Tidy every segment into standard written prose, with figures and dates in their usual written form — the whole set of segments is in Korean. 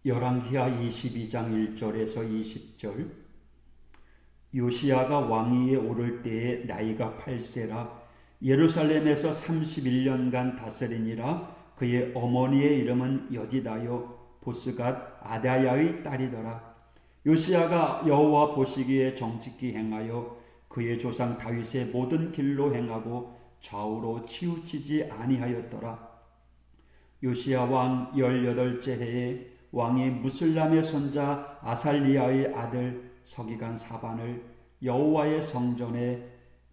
열왕기하 22장 1절에서 20절. 요시야가 왕위에 오를 때에 나이가 8세라 예루살렘에서 31년간 다스리니라. 그의 어머니의 이름은 여디다요 보스갓 아다야의 딸이더라. 요시야가 여호와 보시기에 정직히 행하여 그의 조상 다윗의 모든 길로 행하고 좌우로 치우치지 아니하였더라. 요시야 왕 18째 해에 왕이 무슬람의 손자 아살리야의 아들 서기관 사반을 여호와의 성전에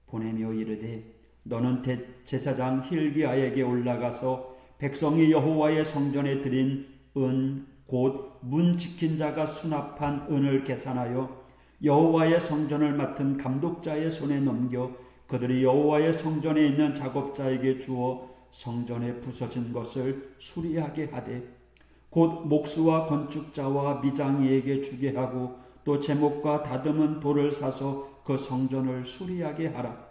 보내며 이르되, 너는 제사장 힐기야에게 올라가서 백성이 여호와의 성전에 드린 은 곧 문 지킨 자가 수납한 은을 계산하여 여호와의 성전을 맡은 감독자의 손에 넘겨 그들이 여호와의 성전에 있는 작업자에게 주어 성전에 부서진 것을 수리하게 하되, 곧 목수와 건축자와 미장이에게 주게 하고 또 제목과 다듬은 돌을 사서 그 성전을 수리하게 하라.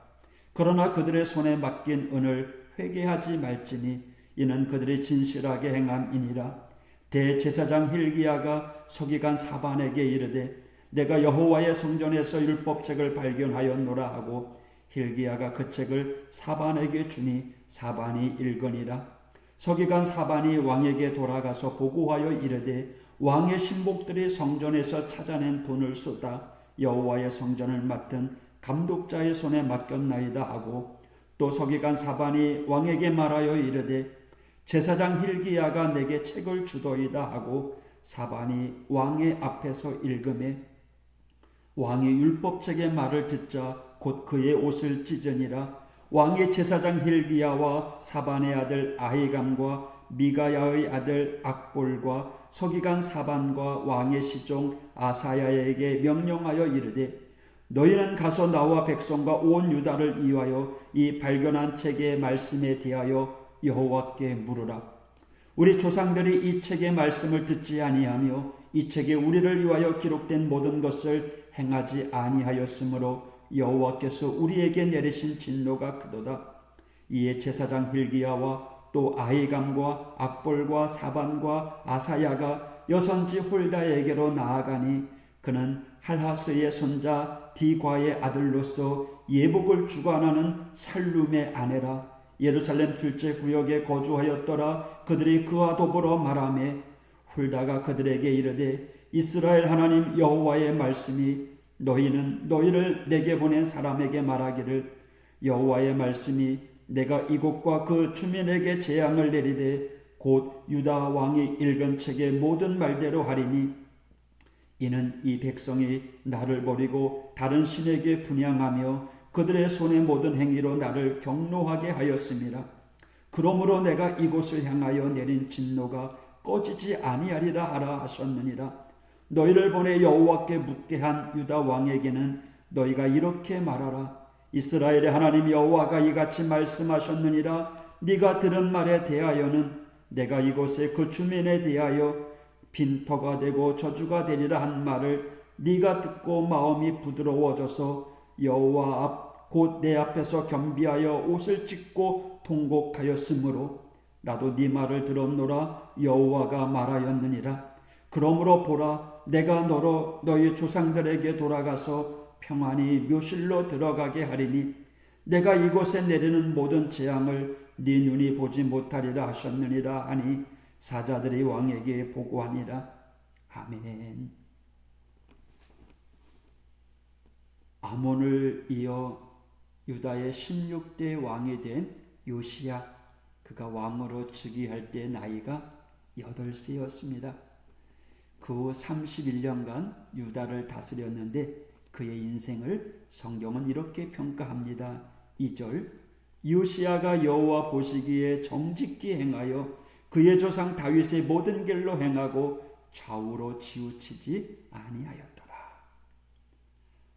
그러나 그들의 손에 맡긴 은을 회개하지 말지니 이는 그들이 진실하게 행함이니라. 대제사장 힐기야가 서기관 사반에게 이르되, 내가 여호와의 성전에서 율법책을 발견하였노라 하고 힐기야가 그 책을 사반에게 주니 사반이 읽으니라. 서기관 사반이 왕에게 돌아가서 보고하여 이르되, 왕의 신복들이 성전에서 찾아낸 돈을 쏟아 여호와의 성전을 맡은 감독자의 손에 맡겼나이다 하고, 또 서기관 사반이 왕에게 말하여 이르되, 제사장 힐기야가 내게 책을 주더이다 하고 사반이 왕의 앞에서 읽음에 왕이 율법책의 말을 듣자 곧 그의 옷을 찢으니라. 왕이 제사장 힐기야와 사반의 아들 아히감과 미가야의 아들 악볼과 서기관 사반과 왕의 시종 아사야에게 명령하여 이르되, 너희는 가서 나와 백성과 온 유다를 위하여 이 발견한 책의 말씀에 대하여 여호와께 물으라. 우리 조상들이 이 책의 말씀을 듣지 아니하며 이 책에 우리를 위하여 기록된 모든 것을 행하지 아니하였으므로 여호와께서 우리에게 내리신 진노가 크도다. 이에 제사장 힐기야와 또 아히감과 악볼과 사반과 아사야가 여선지 홀다에게로 나아가니, 그는 할하스의 손자 디과의 아들로서 예복을 주관하는 살룸의 아내라. 예루살렘 둘째 구역에 거주하였더라. 그들이 그와 더불어 말하매 훌다가 그들에게 이르되, 이스라엘 하나님 여호와의 말씀이 너희는 너희를 내게 보낸 사람에게 말하기를, 여호와의 말씀이 내가 이곳과 그 주민에게 재앙을 내리되 곧 유다 왕이 읽은 책의 모든 말대로 하리니, 이는 이 백성이 나를 버리고 다른 신에게 분향하며 그들의 손의 모든 행위로 나를 경노하게 하였습니다. 그러므로 내가 이곳을 향하여 내린 진노가 꺼지지 아니하리라 하라 하셨느니라. 너희를 보내 여호와께 묻게 한 유다 왕에게는 너희가 이렇게 말하라. 이스라엘의 하나님 여호와가 이같이 말씀하셨느니라. 네가 들은 말에 대하여는 내가 이곳에 그 주민에 대하여 빈터가 되고 저주가 되리라 한 말을 네가 듣고 마음이 부드러워져서 여호와 앞 곧 내 앞에서 겸비하여 옷을 찢고 통곡하였으므로 나도 네 말을 들었노라. 여호와가 말하였느니라. 그러므로 보라, 내가 너로 너희 조상들에게 돌아가서 평안히 묘실로 들어가게 하리니 내가 이곳에 내리는 모든 재앙을 네 눈이 보지 못하리라 하셨느니라 하니 사자들이 왕에게 보고하니라. 아멘. 아몬을 이어 유다의 16대 왕이 된 요시야, 그가 왕으로 즉위할 때 나이가 8세였습니다. 그 후 31년간 유다를 다스렸는데 그의 인생을 성경은 이렇게 평가합니다. 2절, 요시야가 여호와 보시기에 정직히 행하여 그의 조상 다윗의 모든 길로 행하고 좌우로 치우치지 아니하였더라.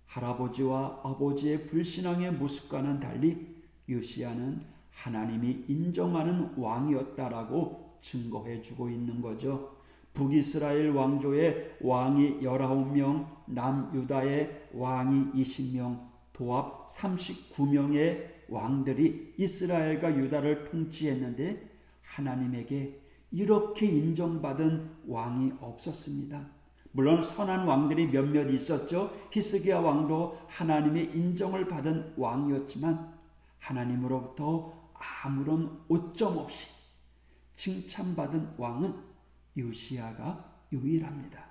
할아버지와 아버지의 불신앙의 모습과는 달리 요시야는 하나님이 인정하는 왕이었다라고 증거해주고 있는 거죠. 북이스라엘 왕조의 왕이 19명, 남유다의 왕이 20명, 도합 39명의 왕들이 이스라엘과 유다를 통치했는데 하나님에게 이렇게 인정받은 왕이 없었습니다. 물론 선한 왕들이 몇몇 있었죠. 히스기야 왕도 하나님의 인정을 받은 왕이었지만 하나님으로부터 아무런 오점 없이 칭찬받은 왕은 요시야가 유일합니다.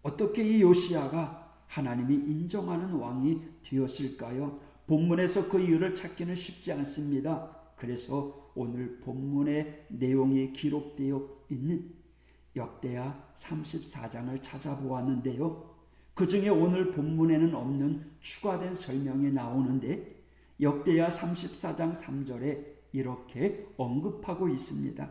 어떻게 이 요시야가 하나님이 인정하는 왕이 되었을까요? 본문에서 그 이유를 찾기는 쉽지 않습니다. 그래서 오늘 본문의 내용이 기록되어 있는 역대하 34장을 찾아보았는데요. 그 중에 오늘 본문에는 없는 추가된 설명이 나오는데 역대하 34장 3절에 이렇게 언급하고 있습니다.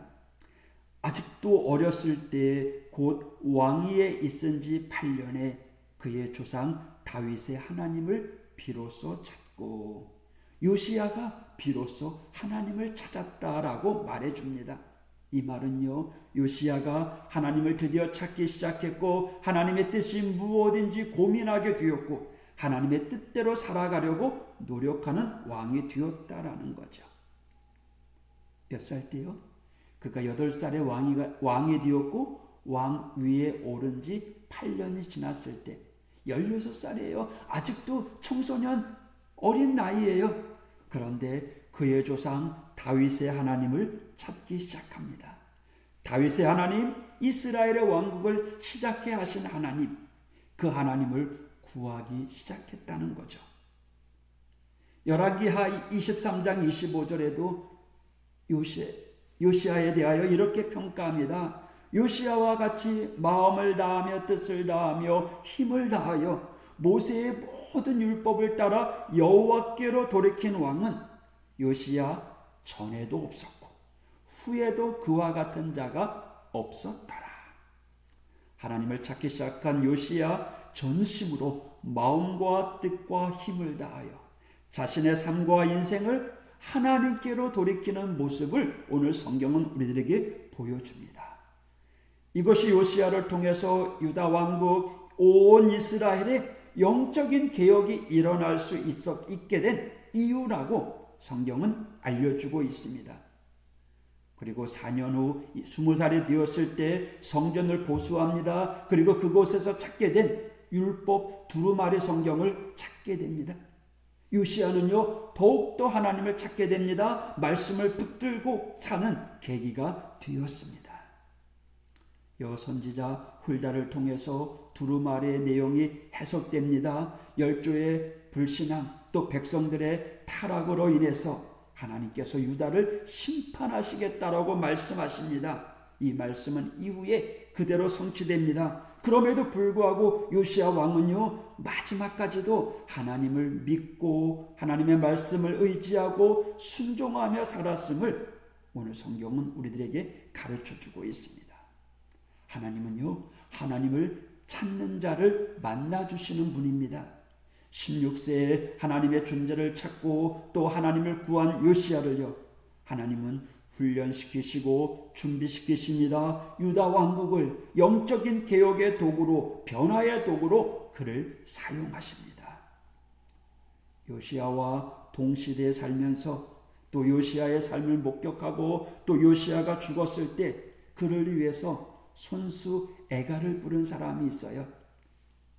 아직도 어렸을 때 곧 왕위에 있은 지 8년에 그의 조상 다윗의 하나님을 비로소 찾고 요시야가 비로소 하나님을 찾았다라고 말해줍니다. 이 말은요, 요시야가 하나님을 드디어 찾기 시작했고 하나님의 뜻이 무엇인지 고민하게 되었고 하나님의 뜻대로 살아가려고 노력하는 왕이 되었다라는 거죠. 몇 살 때요? 그가 8살에 왕이 되었고 왕 위에 오른 지 8년이 지났을 때 16살이에요. 아직도 청소년 어린 나이예요. 그런데 그의 조상 다윗의 하나님을 찾기 시작합니다. 다윗의 하나님, 이스라엘의 왕국을 시작해 하신 하나님, 그 하나님을 구하기 시작했다는 거죠. 열왕기하 23장 25절에도 요시야에 대하여 이렇게 평가합니다. 요시야와 같이 마음을 다하며 뜻을 다하며 힘을 다하여 모세의 모든 율법을 따라 여호와께로 돌이킨 왕은 요시야 전에도 없었고 후에도 그와 같은 자가 없었더라. 하나님을 찾기 시작한 요시야 전심으로 마음과 뜻과 힘을 다하여 자신의 삶과 인생을 하나님께로 돌이키는 모습을 오늘 성경은 우리들에게 보여줍니다. 이것이 요시야를 통해서 유다 왕국 온 이스라엘에 영적인 개혁이 일어날 수 있게 된 이유라고 성경은 알려주고 있습니다. 그리고 4년 후 20살이 되었을 때 성전을 보수합니다. 그리고 그곳에서 찾게 된 율법 두루마리 성경을 찾게 됩니다. 요시야는요 더욱더 하나님을 찾게 됩니다. 말씀을 붙들고 사는 계기가 되었습니다. 여선지자 훌다를 통해서 두루마리의 내용이 해석됩니다. 열조의 불신앙 또 백성들의 타락으로 인해서 하나님께서 유다를 심판하시겠다라고 말씀하십니다. 이 말씀은 이후에 그대로 성취됩니다. 그럼에도 불구하고 요시야 왕은요 마지막까지도 하나님을 믿고 하나님의 말씀을 의지하고 순종하며 살았음을 오늘 성경은 우리들에게 가르쳐주고 있습니다. 하나님은요 하나님을 찾는 자를 만나주시는 분입니다. 16세에 하나님의 존재를 찾고 또 하나님을 구한 요시야를요 하나님은 훈련시키시고 준비시키십니다. 유다 왕국을 영적인 개혁의 도구로 변화의 도구로 그를 사용하십니다. 요시야와 동시대에 살면서 또 요시야의 삶을 목격하고 또 요시야가 죽었을 때 그를 위해서 손수 애가를 부른 사람이 있어요.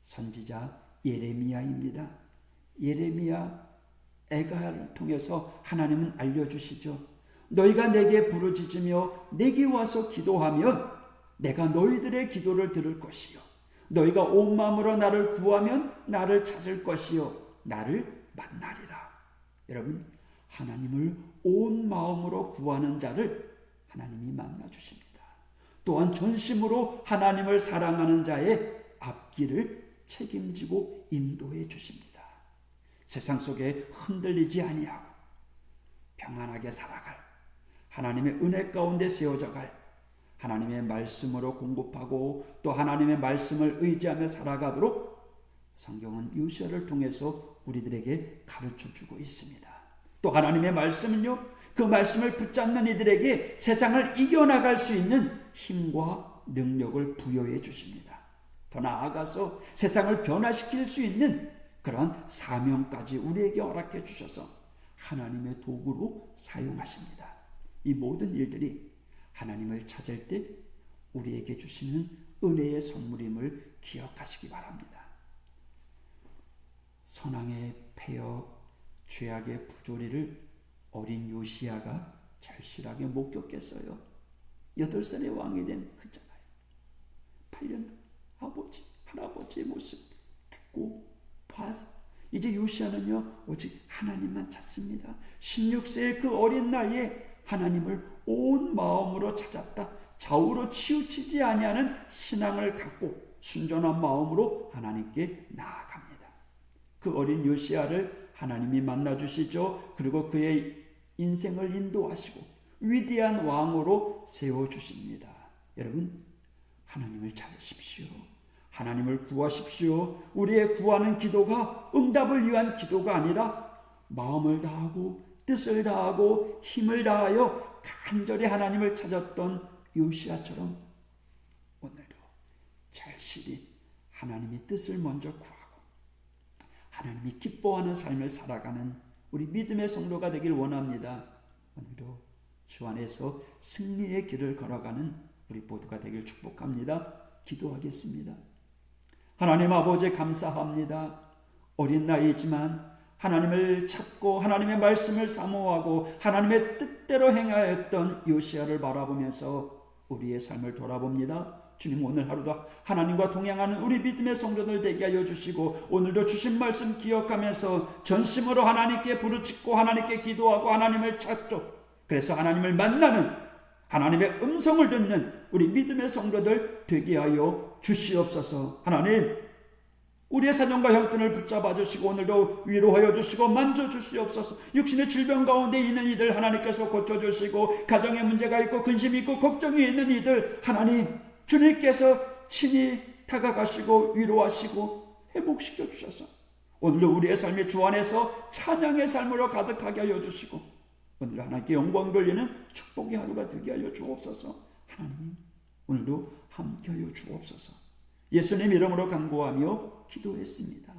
선지자 예레미야입니다. 예레미야 애가를 통해서 하나님은 알려주시죠. 너희가 내게 부르짖으며 내게 와서 기도하면 내가 너희들의 기도를 들을 것이요 너희가 온 마음으로 나를 구하면 나를 찾을 것이요 나를 만나리라. 여러분 하나님을 온 마음으로 구하는 자를 하나님이 만나주십니다. 또한 전심으로 하나님을 사랑하는 자의 앞길을 책임지고 인도해 주십니다. 세상 속에 흔들리지 아니하고 평안하게 살아갈 하나님의 은혜 가운데 세워져갈 하나님의 말씀으로 공급하고 또 하나님의 말씀을 의지하며 살아가도록 성경은 요시야를 통해서 우리들에게 가르쳐주고 있습니다. 또 하나님의 말씀은요 그 말씀을 붙잡는 이들에게 세상을 이겨나갈 수 있는 힘과 능력을 부여해 주십니다. 더 나아가서 세상을 변화시킬 수 있는 그런 사명까지 우리에게 허락해 주셔서 하나님의 도구로 사용하십니다. 이 모든 일들이 하나님을 찾을 때 우리에게 주시는 은혜의 선물임을 기억하시기 바랍니다. 선왕의 폐역, 죄악의 부조리를 어린 요시야가 절실하게 목격했어요. 8살의 왕이 된 그잖아요. 8년 아버지, 할아버지의 모습 듣고 봐서 이제 요시야는요 오직 하나님만 찾습니다. 16세의 그 어린 나이에 하나님을 온 마음으로 찾았다. 좌우로 치우치지 아니하는 신앙을 갖고 순전한 마음으로 하나님께 나아갑니다. 그 어린 요시야를 하나님이 만나주시죠. 그리고 그의 인생을 인도하시고 위대한 왕으로 세워주십니다. 여러분, 하나님을 찾으십시오. 하나님을 구하십시오. 우리의 구하는 기도가 응답을 위한 기도가 아니라 마음을 다하고 뜻을 다하고 힘을 다하여 간절히 하나님을 찾았던 요시야처럼 오늘도 절실히 하나님의 뜻을 먼저 구하고 하나님이 기뻐하는 삶을 살아가는 우리 믿음의 성도가 되길 원합니다. 오늘도 주 안에서 승리의 길을 걸어가는 우리 모두가 되길 축복합니다. 기도하겠습니다. 하나님 아버지 감사합니다. 어린 나이지만 하나님을 찾고 하나님의 말씀을 사모하고 하나님의 뜻대로 행하였던 요시야를 바라보면서 우리의 삶을 돌아봅니다. 주님, 오늘 하루도 하나님과 동행하는 우리 믿음의 성도들 되게 하여 주시고 오늘도 주신 말씀 기억하면서 전심으로 하나님께 부르짖고 하나님께 기도하고 하나님을 찾죠. 그래서 하나님을 만나는 하나님의 음성을 듣는 우리 믿음의 성도들 되게 하여 주시옵소서. 하나님, 우리의 사정과 형편을 붙잡아 주시고 오늘도 위로하여 주시고 만져주시옵소서. 육신의 질병 가운데 있는 이들 하나님께서 고쳐주시고 가정에 문제가 있고 근심이 있고 걱정이 있는 이들 하나님 주님께서 친히 다가가시고 위로하시고 회복시켜 주셔서 오늘도 우리의 삶이 주 안에서 찬양의 삶으로 가득하게 하여 주시고 오늘도 하나님께 영광 돌리는 축복의 하루가 되게 하여 주옵소서. 하나님, 오늘도 함께 하여 주옵소서. 예수님 이름으로 간구하며 기도했습니다.